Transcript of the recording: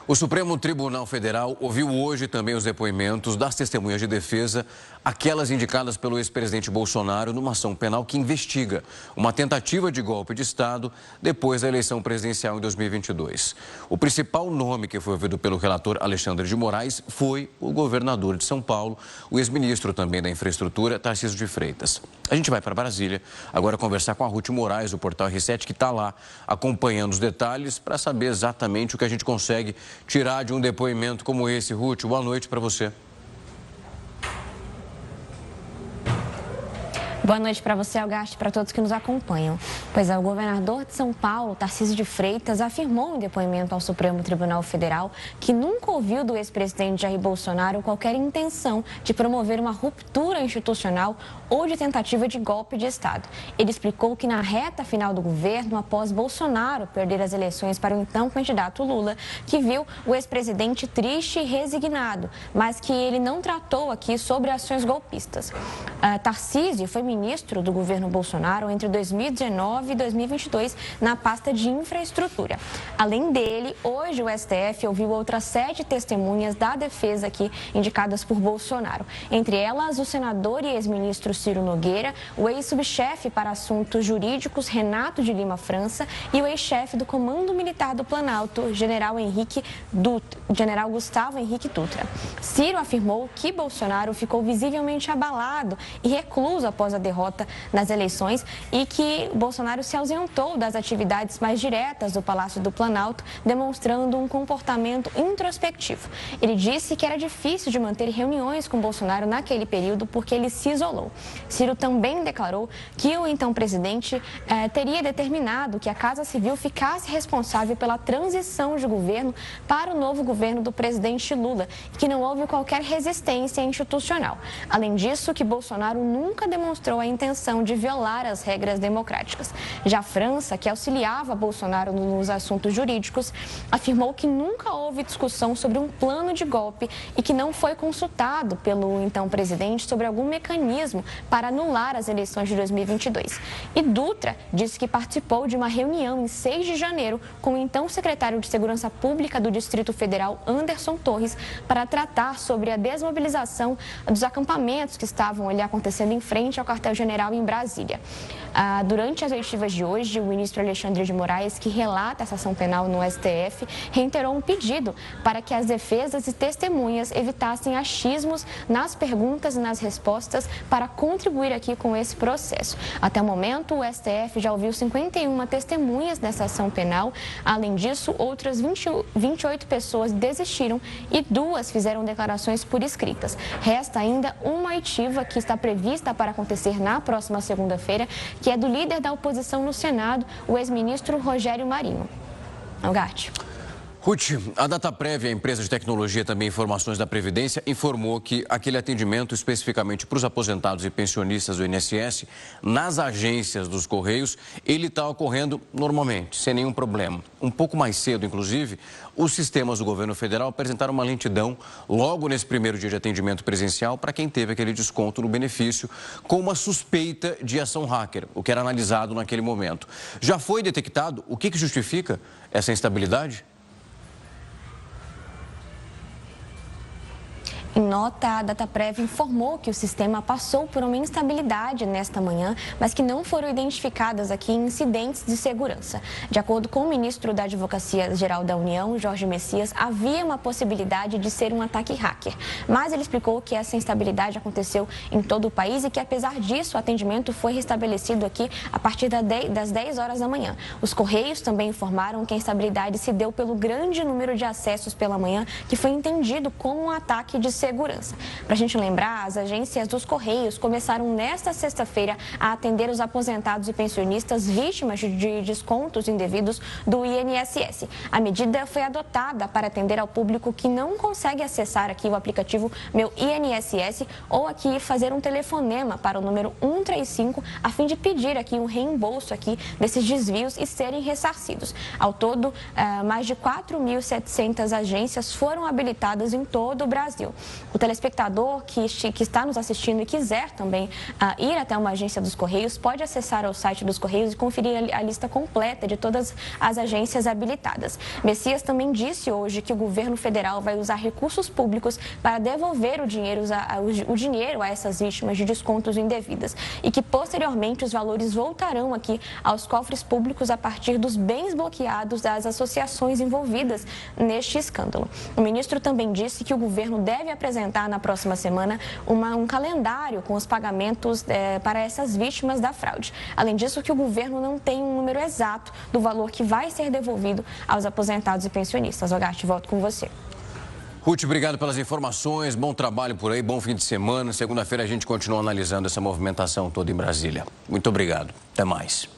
O Supremo Tribunal Federal ouviu hoje também os depoimentos das testemunhas de defesa, aquelas indicadas pelo ex-presidente Bolsonaro numa ação penal que investiga uma tentativa de golpe de Estado depois da eleição presidencial em 2022. O principal nome que foi ouvido pelo relator Alexandre de Moraes foi o governador de São Paulo, o ex-ministro também da Infraestrutura, Tarcísio de Freitas. A gente vai para Brasília agora conversar com a Ruth Moraes, do Portal R7, que está lá acompanhando os detalhes para saber exatamente o que a gente consegue tirar de um depoimento como esse. Ruth, boa noite para você. Boa noite para você, Algarte, e para todos que nos acompanham. Pois é, o governador de São Paulo, Tarcísio de Freitas, afirmou em depoimento ao Supremo Tribunal Federal que nunca ouviu do ex-presidente Jair Bolsonaro qualquer intenção de promover uma ruptura institucional ou de tentativa de golpe de Estado. Ele explicou que na reta final do governo, após Bolsonaro perder as eleições para o então candidato Lula, que viu o ex-presidente triste e resignado, mas que ele não tratou aqui sobre ações golpistas. Tarcísio foi ministro do governo Bolsonaro entre 2019 e 2022 na pasta de infraestrutura. Além dele, hoje o STF ouviu outras 7 testemunhas da defesa aqui indicadas por Bolsonaro. Entre elas, o senador e ex-ministro Ciro Nogueira, o ex-subchefe para assuntos jurídicos Renato de Lima França e o ex-chefe do Comando Militar do Planalto, General Gustavo Henrique Dutra. Ciro afirmou que Bolsonaro ficou visivelmente abalado e recluso após a derrota nas eleições e que Bolsonaro se ausentou das atividades mais diretas do Palácio do Planalto, demonstrando um comportamento introspectivo. Ele disse que era difícil de manter reuniões com Bolsonaro naquele período porque ele se isolou. Ciro também declarou que o então presidente teria determinado que a Casa Civil ficasse responsável pela transição de governo para o novo governo do presidente Lula e que não houve qualquer resistência institucional. Além disso, que Bolsonaro nunca demonstrou a intenção de violar as regras democráticas. Já a França, que auxiliava Bolsonaro nos assuntos jurídicos, afirmou que nunca houve discussão sobre um plano de golpe e que não foi consultado pelo então presidente sobre algum mecanismo para anular as eleições de 2022. E Dutra disse que participou de uma reunião em 6 de janeiro com o então secretário de Segurança Pública do Distrito Federal, Anderson Torres, para tratar sobre a desmobilização dos acampamentos que estavam ali acontecendo em frente ao quartel-general em Brasília. Durante as oitivas de hoje, o ministro Alexandre de Moraes, que relata essa ação penal no STF, reiterou um pedido para que as defesas e testemunhas evitassem achismos nas perguntas e nas respostas para contribuir aqui com esse processo. Até o momento, o STF já ouviu 51 testemunhas nessa ação penal. Além disso, outras 28 pessoas desistiram e 2 fizeram declarações por escritas. Resta ainda uma oitiva que está prevista para acontecer na próxima segunda-feira, que é do líder da oposição no Senado, o ex-ministro Rogério Marinho. Algarte. Ruth, a Dataprev, a empresa de tecnologia e também informações da Previdência, informou que aquele atendimento especificamente para os aposentados e pensionistas do INSS nas agências dos Correios, ele está ocorrendo normalmente, sem nenhum problema. Um pouco mais cedo, inclusive, os sistemas do governo federal apresentaram uma lentidão logo nesse primeiro dia de atendimento presencial para quem teve aquele desconto no benefício com uma suspeita de ação hacker, o que era analisado naquele momento. Já foi detectado o que justifica essa instabilidade? Em nota, a Dataprev informou que o sistema passou por uma instabilidade nesta manhã, mas que não foram identificadas aqui incidentes de segurança. De acordo com o ministro da Advocacia Geral da União, Jorge Messias, havia uma possibilidade de ser um ataque hacker, mas ele explicou que essa instabilidade aconteceu em todo o país e que, apesar disso, o atendimento foi restabelecido aqui a partir das 10 horas da manhã. Os Correios também informaram que a instabilidade se deu pelo grande número de acessos pela manhã, que foi entendido como um ataque de segurança. Para a gente lembrar, as agências dos Correios começaram nesta sexta-feira a atender os aposentados e pensionistas vítimas de descontos indevidos do INSS. A medida foi adotada para atender ao público que não consegue acessar aqui o aplicativo Meu INSS ou aqui fazer um telefonema para o número 135 a fim de pedir aqui um reembolso aqui desses desvios e serem ressarcidos. Ao todo, mais de 4.700 agências foram habilitadas em todo o Brasil. O telespectador que está nos assistindo e quiser também ir até uma agência dos Correios, pode acessar o site dos Correios e conferir a lista completa de todas as agências habilitadas. Messias também disse hoje que o governo federal vai usar recursos públicos para devolver o dinheiro a essas vítimas de descontos indevidas e que posteriormente os valores voltarão aqui aos cofres públicos a partir dos bens bloqueados das associações envolvidas neste escândalo. O ministro também disse que o governo deve apresentar na próxima semana um calendário com os pagamentos para essas vítimas da fraude. Além disso, que o governo não tem um número exato do valor que vai ser devolvido aos aposentados e pensionistas. Ogarte, volto com você. Ruth, obrigado pelas informações, bom trabalho por aí, bom fim de semana. Segunda-feira a gente continua analisando essa movimentação toda em Brasília. Muito obrigado, até mais.